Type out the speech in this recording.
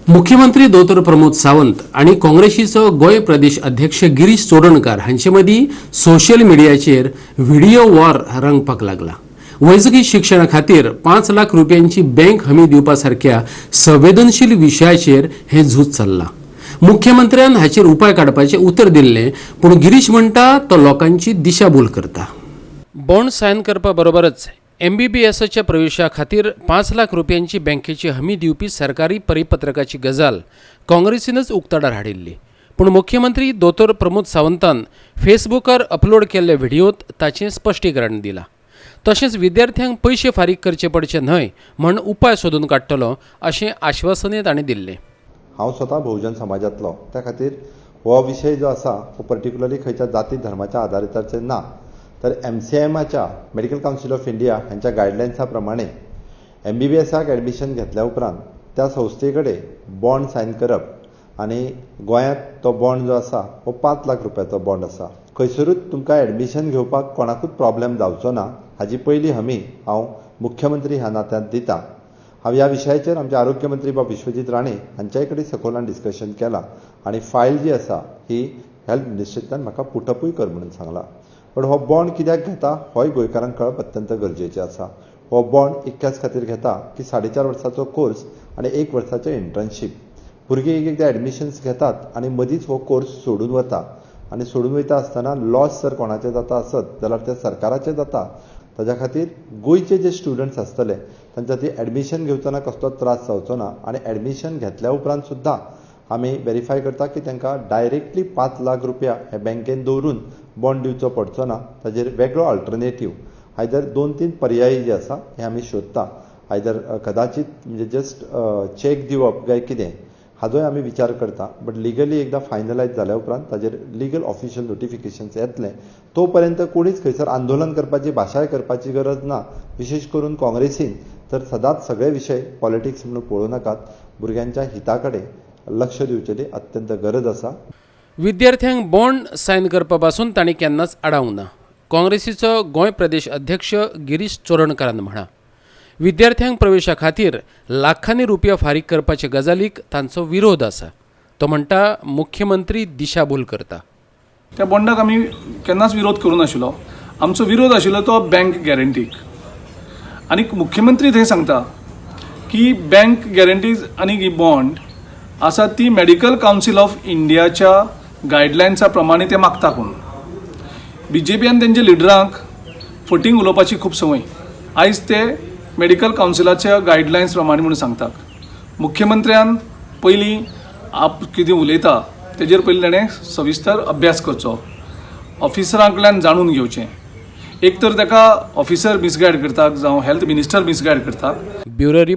मुख्यमंत्री दोतर प्रमोद सावंत आणि काँग्रेसीचो गोय प्रदेश अध्यक्ष गिरीश चोडणकर हांचे मदीं सोशल मिडियाचेर व्हिडिओ वॉर रंगपाक लागला। वैजकी शिक्षणा खातीर 5 लाख रुपयांची बँक हमी दिवपा सारख्या संवेदनशील विशयाचेर हे झूज चल्ला। मुख्यमंत्र्यान हाचेर उपाय काडपाचे उतर दिल्ले, पूण गिरीश म्हणटा तो लोकांची दिशाभूल करता। बॉन्ड सायन करपा बरोबरच MBBSच्या प्रवेशा खातीर 5 लाख रुपयांची बँकेची हमी दिवपी सरकारी परिपत्रकाची गजाल काँग्रेसीनच उक्ताडार हाडिल्ली। पूण मुख्यमंत्री दोतर प्रमोद सावंतान फेसबुकार अपलोड केल्ल्या व्हिडिओत ताचें स्पश्टीकरण दिलां। तशेंच विद्यार्थ्यांक पयशे फारीक करचे पडचे न्हय म्हण उपाय सोदून काडटलो अशें आश्वासनय ताणें दिल्लें। हांव स्वता बहुजन समाजांतलो, त्या खातीर हो विशय जो आसा तो पर्टिक्युलरली खंयच्या जाती धर्माच्या आधारिताचेर ना, तर MCMच्या मेडिकल कावन्सिल ऑफ इंडिया हांच्या गायडलायन्सा प्रमाणे MBBSक एडमिशन घेतल्या उपरांत त्या संस्थे कडेन बॉन्ड सायन करप आनी गोंयांत तो बॉन्ड जो आसा हो 5 लाख रुपयाचो बॉन्ड आसा। खंयसरूच तुमकां एडमिशन घेवपाक कोणाकूच प्रॉब्लेम जावचो ना हाची पयली हमी हांव मुख्यमंत्री ह्या नात्यांत दितां। हांव ह्या विशयाचेर आमचे आरोग्य मंत्री बाब विश्वजीत राणे हांच्याय कडेन सखोलान डिस्कशन केलां आनी फायल जी आसा ही हेल्थ मिनिस्ट्रींतल्यान म्हाका पुटअपूय कर म्हणून सांगलां। पण हो बॉन्ड कित्याक घेता होय गोंयकारांक कळप अत्यंत गरजेचें आसा। हो बॉन्ड इतक्याच खातीर घेता की 4.5 वर्साचो कोर्स आनी 1 वर्साचें इंटर्नशीप। भुरगे एकदां एडमिशन्स घेतात आनी मदींच हो कोर्स सोडून वता आनी सोडून वयता आसतना लॉस जर कोणाचें जाता आसत जाल्यार तें सरकाराचें जाता। ताच्या खातीर गोंयचे जे स्टुडंट्स आसतले तांच्या ती एडमिशन घेवतना कसलो त्रास जावचो ना आनी एडमिशन घेतल्या उपरांत सुद्दां आमी व्हेरीफाय करता की तांकां डायरेक्टली 5 लाख रुपया हे बँकेन दवरून बॉन्ड दिवचो पडचो ना। ताजेर वेगळो अल्टरनेटीव आयदर 2-3 पर्याय जे आसा हे आमी सोदता। आयदर कदाचित म्हणजे जस्ट चेक दिवप काय कितें हाजोय आमी विचार करता। बट लिगली एकदां फायनलायज जाल्या उपरांत ताजेर लिगल ऑफिशियल नोटिफिकेशन्स येतले। तो पर्यंत कोणीच खंयसर आंदोलन करपाची भाशाय करपाची गरज ना। विशेष करून काँग्रेसीन तर सदांच सगळे विशय पॉलिटिक्स म्हणून पळोवं नाकात, भुरग्यांच्या हिता कडेन लक्ष दिवचेची अत्यंत गरज आसा। विद्यार्थ्यांक बॉन्ड सायन करपा पासून तांणी केन्नाच आडावंक ना, काँग्रेसीचो गोंय प्रदेश अध्यक्ष गिरीश चोडणकरान म्हळां। विद्यार्थ्यांक प्रवेशा खातीर लाखांनी रुपया फारीक करपाचे गजालीक तांचो विरोध आसा। तो म्हणटा मुख्यमंत्री दिशाभूल करता। त्या बॉन्डाक आमी केन्नाच विरोध करूं नाशिल्लो। आमचो विरोध आशिल्लो तो बँक गॅरंटीक। आनी मुख्यमंत्री थंय सांगता की बँक गॅरंटीज आनी ही बॉन्ड आसा ती मेडिकल कावन्सिल ऑफ इंडियाच्या गायडलायन्सा प्रमाणे ते मागता कोण। BJPन तेंच्या लिडरांक फटींग उलोवपाची खूब संवय। आयज ते मेडिकल कावन्सिलाच्या गायडलायन्स प्रमाणे म्हणून सांगतात। मुख्यमंत्र्यान पयलीं आप कितें उलयता तेजेर पयलीं ताणें सविस्तर अभ्यास करचो, ऑफिसरां कडल्यान जाणून घेवचें। एक तर ताका ऑफिसर मिसगायड करतात जावं हेल्थ मिनिस्टर मिसगायड करतात। ब्युरो